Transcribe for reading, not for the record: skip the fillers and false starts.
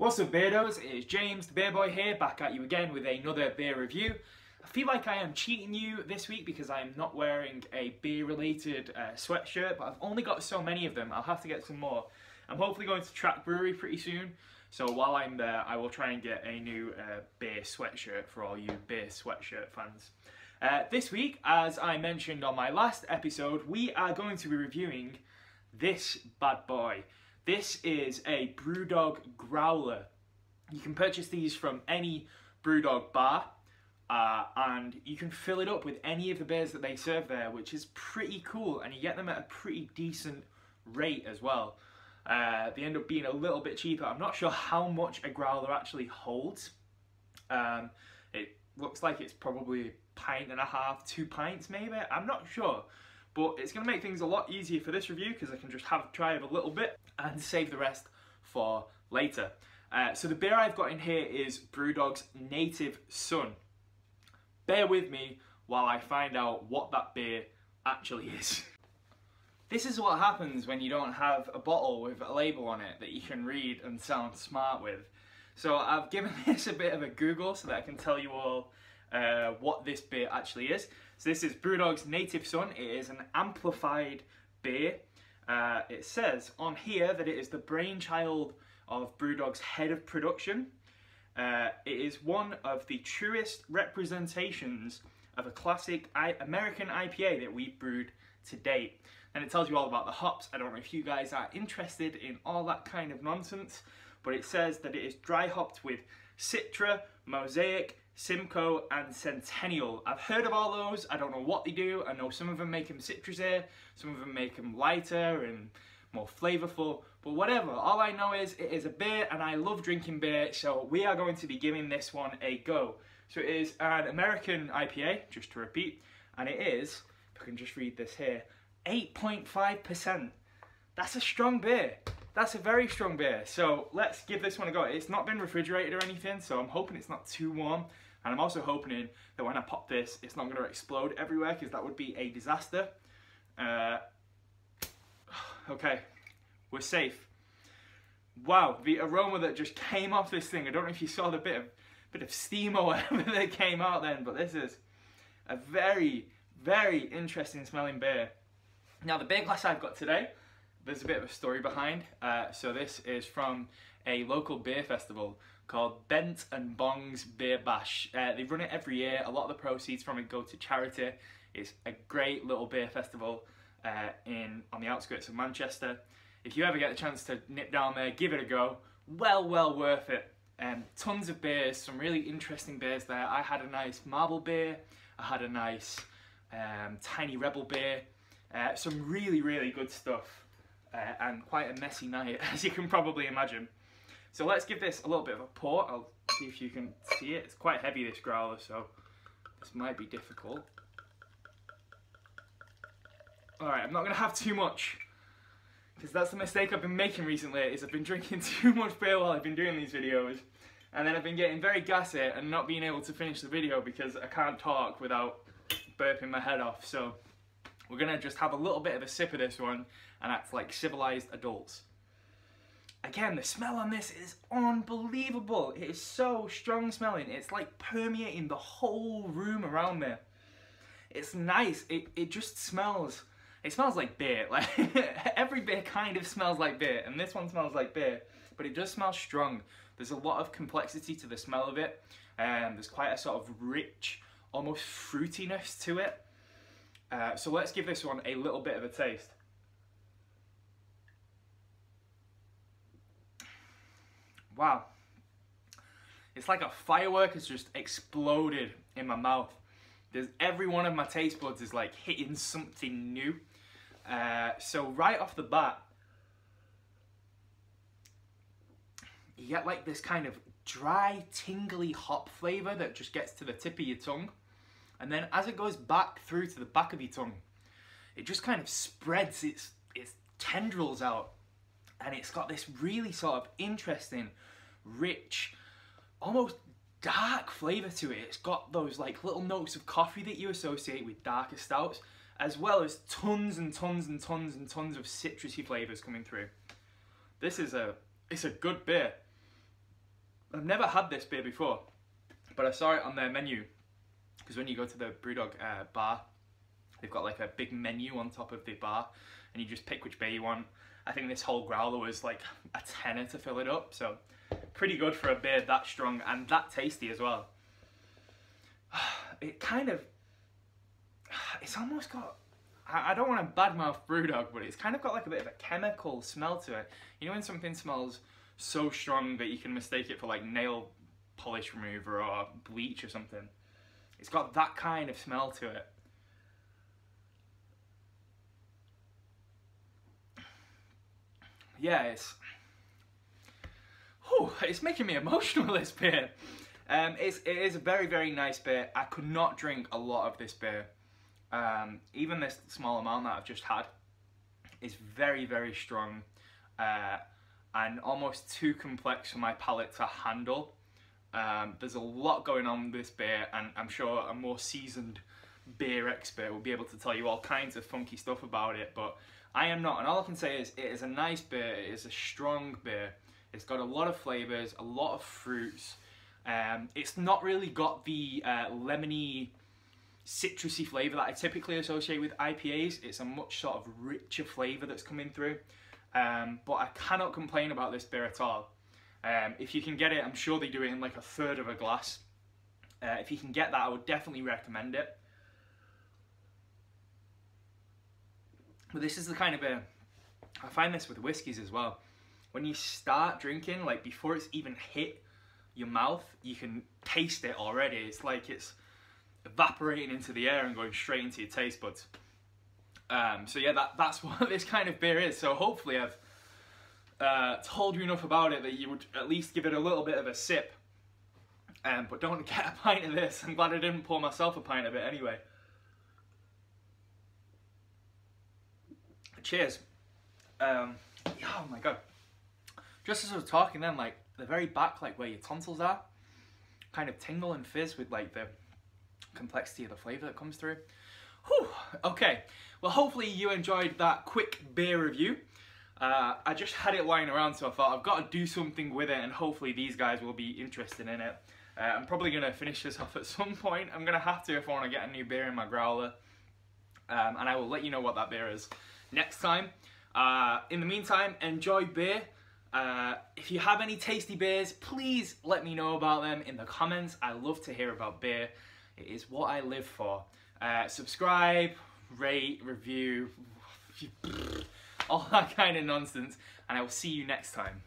What's up beardos, it is James the Beer Boy here, back at you again with another beer review. I feel like I am cheating you this week because I am not wearing a beer related sweatshirt, but I've only got so many of them. I'll have to get some more. I'm hopefully going to Track Brewery pretty soon, so while I'm there I will try and get a new beer sweatshirt for all you beer sweatshirt fans. This week, as I mentioned on my last episode, we are going to be reviewing this bad boy. This is a Brewdog Growler. You can purchase these from any Brewdog bar and you can fill it up with any of the beers that they serve there, which is pretty cool, and you get them at a pretty decent rate as well. They end up being a little bit cheaper. I'm not sure how much a Growler actually holds. It looks like it's probably a pint and a half, 2 pints maybe, I'm not sure. But it's going to make things a lot easier for this review because I can just try a little bit and save the rest for later. So the beer I've got in here is Brewdog's Native Son. Bear with me while I find out what that beer actually is. This is what happens when you don't have a bottle with a label on it that you can read and sound smart with. So I've given this a bit of a Google so that I can tell you all what this beer actually is. So this is Brewdog's Native Son. It is an amplified beer. It says on here that it is the brainchild of Brewdog's head of production. It is one of the truest representations of a classic American IPA that we've brewed to date. And it tells you all about the hops. I don't know if you guys are interested in all that kind of nonsense, but it says that it is dry hopped with Citra, Mosaic, Simcoe and Centennial. I've heard of all those. I don't know what they do. I know some of them make them citrusy, some of them make them lighter and more flavourful, but whatever. All I know is it is a beer and I love drinking beer, so we are going to be giving this one a go. So it is an American IPA, just to repeat, and it is, if I can just read this here, 8.5%. That's a strong beer. That's a very strong beer. So let's give this one a go. It's not been refrigerated or anything, so I'm hoping it's not too warm. And I'm also hoping that when I pop this, it's not going to explode everywhere, because that would be a disaster. Okay, we're safe. Wow, the aroma that just came off this thing. I don't know if you saw the bit of steam or whatever that came out then, but this is a very, very interesting smelling beer. Now the beer glass I've got today, there's a bit of a story behind. So this is from a local beer festival called Bent and Bong's Beer Bash. They run it every year. A lot of the proceeds from it go to charity. It's a great little beer festival on the outskirts of Manchester. If you ever get the chance to nip down there, give it a go. Well worth it. Tons of beers, some really interesting beers there. I had a nice marble beer. I had a nice tiny rebel beer. Some really good stuff. And quite a messy night, as you can probably imagine. So let's give this a little bit of a pour. I'll see if you can see it. It's quite heavy, this growler, so this might be difficult. Alright, I'm not going to have too much, because that's the mistake I've been making recently, is I've been drinking too much beer while I've been doing these videos, and then I've been getting very gassy and not being able to finish the video because I can't talk without burping my head off. So we're going to just have a little bit of a sip of this one and act like civilized adults. Again, the smell on this is unbelievable. It is so strong smelling. It's like permeating the whole room around me. It's nice. It just smells. It smells like beer. Like every beer kind of smells like beer, and this one smells like beer, but it does smell strong. There's a lot of complexity to the smell of it. There's quite a sort of rich, almost fruitiness to it. So let's give this one a little bit of a taste. Wow. It's like a firework has just exploded in my mouth. Every one of my taste buds is like hitting something new. So right off the bat, you get like this kind of dry, tingly hop flavour that just gets to the tip of your tongue. And then as it goes back through to the back of your tongue, it just kind of spreads its tendrils out. And it's got this really sort of interesting, rich, almost dark flavour to it. It's got those like little notes of coffee that you associate with darker stouts, as well as tons and tons and tons and tons of citrusy flavours coming through. This is it's a good beer. I've never had this beer before, but I saw it on their menu, because when you go to the Brewdog bar, they've got like a big menu on top of the bar, and you just pick which beer you want. I think this whole growler was like a tenner to fill it up, so pretty good for a beer that strong and that tasty as well. It kind of, it's almost got, I don't want to badmouth Brewdog, but it's kind of got like a bit of a chemical smell to it. You know when something smells so strong that you can mistake it for like nail polish remover or bleach or something? It's got that kind of smell to it. Yeah, it's making me emotional, this beer. It is a very, very nice beer. I could not drink a lot of this beer. Even this small amount that I've just had is very, very strong and almost too complex for my palate to handle. There's a lot going on with this beer, and I'm sure a more seasoned beer expert will be able to tell you all kinds of funky stuff about it, but I am not, and all I can say is it is a nice beer, it is a strong beer, it's got a lot of flavours, a lot of fruits. It's not really got the lemony, citrusy flavour that I typically associate with IPAs. It's a much sort of richer flavour that's coming through, but I cannot complain about this beer at all. If you can get it, I'm sure they do it in like a third of a glass. If you can get that, I would definitely recommend it. But this is the kind of beer, I find this with whiskies as well. When you start drinking, like before it's even hit your mouth, you can taste it already. It's like it's evaporating into the air and going straight into your taste buds. So yeah, that's what this kind of beer is. So hopefully I've told you enough about it that you would at least give it a little bit of a sip. But don't get a pint of this. I'm glad I didn't pour myself a pint of it anyway. Cheers. Oh my god. Just as I was talking then, like the very back, like where your tonsils are, kind of tingle and fizz with like the complexity of the flavour that comes through. Whew. Okay, well hopefully you enjoyed that quick beer review. I just had it lying around, so I thought I've got to do something with it, and hopefully these guys will be interested in it. I'm probably going to finish this off at some point. I'm going to have to if I want to get a new beer in my growler. And I will let you know what that beer is next time. In the meantime, enjoy beer. If you have any tasty beers, please let me know about them in the comments. I love to hear about beer. It is what I live for. Subscribe, rate, review, all that kind of nonsense, and I will see you next time.